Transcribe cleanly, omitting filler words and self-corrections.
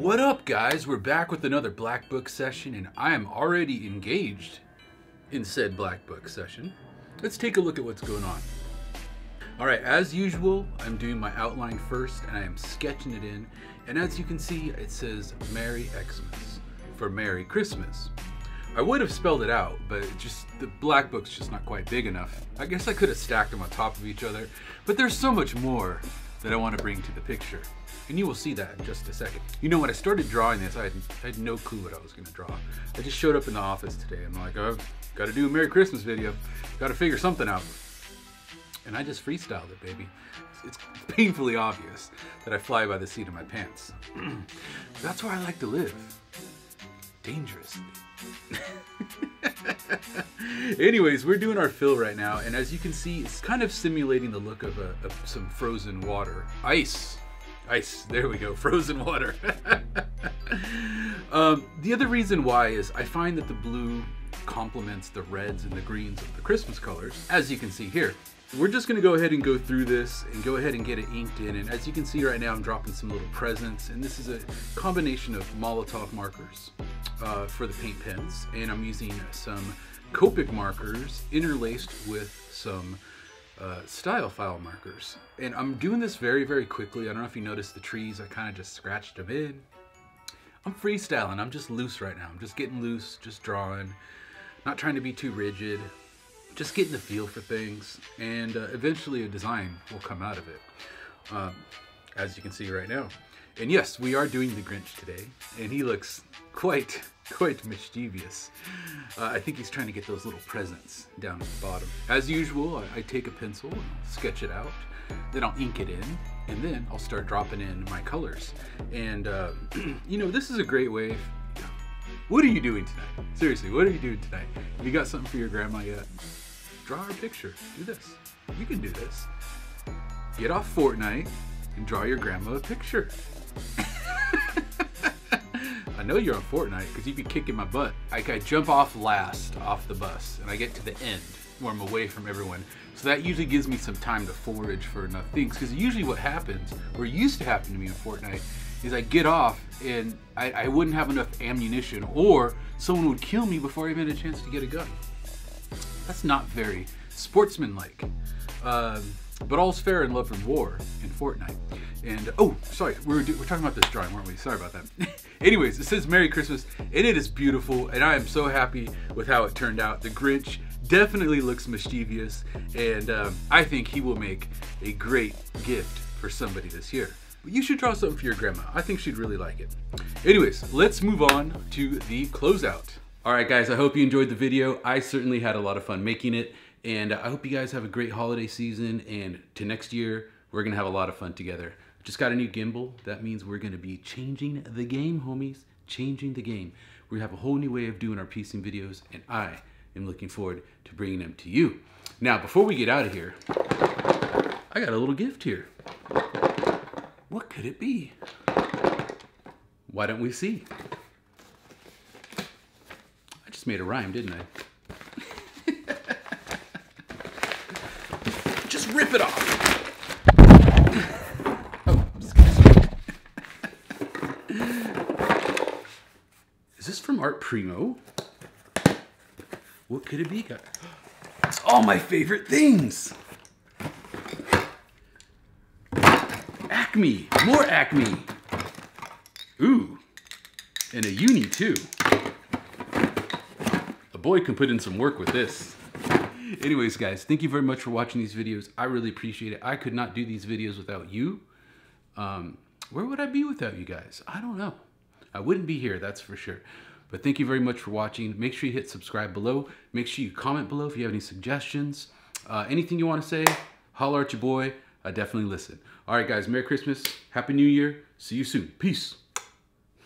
What up, guys? We're back with another Blackbook session, and I am already engaged in said Blackbook session. Let's take a look at what's going on. All right, as usual, I'm doing my outline first, and I am sketching it in. And as you can see, it says Merry Xmas for Merry Christmas. I would have spelled it out, but the Blackbook's just not quite big enough. I guess I could have stacked them on top of each other, but there's so much more that I want to bring to the picture. And you will see that in just a second. You know, when I started drawing this, I had no clue what I was gonna draw. I just showed up in the office today. I'm like, oh, gotta do a Merry Christmas video. Gotta figure something out. And I just freestyled it, baby. It's painfully obvious that I fly by the seat of my pants. That's where I like to live. Dangerously. Anyways, we're doing our fill right now, and as you can see, it's kind of simulating the look of some frozen water. Ice, there we go, frozen water. The other reason why is I find that the blue complements the reds and the greens of the Christmas colors, as you can see here. We're just gonna go ahead and go through this and go ahead and get it inked in, and as you can see right now, I'm dropping some little presents, and this is a combination of Molotov markers for the paint pens, and I'm using some Copic markers interlaced with some style file markers. And I'm doing this very, very quickly. I don't know if you noticed the trees, I kind of just scratched them in. I'm freestyling, I'm just loose right now. I'm just getting loose, just drawing, not trying to be too rigid, just getting the feel for things, and eventually a design will come out of it, as you can see right now. And yes, we are doing the Grinch today, and he looks quite mischievous. I think he's trying to get those little presents down at the bottom. As usual, I take a pencil and sketch it out, then I'll ink it in, and then I'll start dropping in my colors. And you know, this is a great way. What are you doing tonight? Seriously, what are you doing tonight? Have you got something for your grandma yet? Draw her a picture. Do this. You can do this. Get off Fortnite and draw your grandma a picture. I know you're on Fortnite because you'd be kicking my butt. I jump off last off the bus, and I get to the end where I'm away from everyone. So that usually gives me some time to forage for enough things, because usually what happens, or used to happen to me in Fortnite, is I get off and I wouldn't have enough ammunition, or someone would kill me before I even had a chance to get a gun. That's not very sportsmanlike. But all's fair in love and war in Fortnite. And oh, sorry, we're talking about this drawing, weren't we? Sorry about that. Anyways, it says Merry Christmas, and it is beautiful, and I am so happy with how it turned out. The Grinch definitely looks mischievous, and I think he will make a great gift for somebody this year. But you should draw something for your grandma. I think she'd really like it. Anyways, let's move on to the closeout. All right, guys, I hope you enjoyed the video. I certainly had a lot of fun making it, and I hope you guys have a great holiday season, and to next year, we're gonna have a lot of fun together. Just got a new gimbal. That means we're gonna be changing the game, homies. Changing the game. We have a whole new way of doing our piecing videos, and I am looking forward to bringing them to you. Now, before we get out of here, I got a little gift here. What could it be? Why don't we see? I just made a rhyme, didn't I? Just rip it off. Oh, excuse me. Is this from Art Primo? What could it be, guys? It's all my favorite things. Acme, more Acme. Ooh, and a uni too. A boy can put in some work with this. Anyways, guys, thank you very much for watching these videos. I really appreciate it. I could not do these videos without you. Where would I be without you guys? I don't know. I wouldn't be here, that's for sure. But thank you very much for watching. Make sure you hit subscribe below. Make sure you comment below if you have any suggestions. Anything you want to say, holler at your boy. I definitely listen. All right, guys, Merry Christmas. Happy New Year. See you soon. Peace.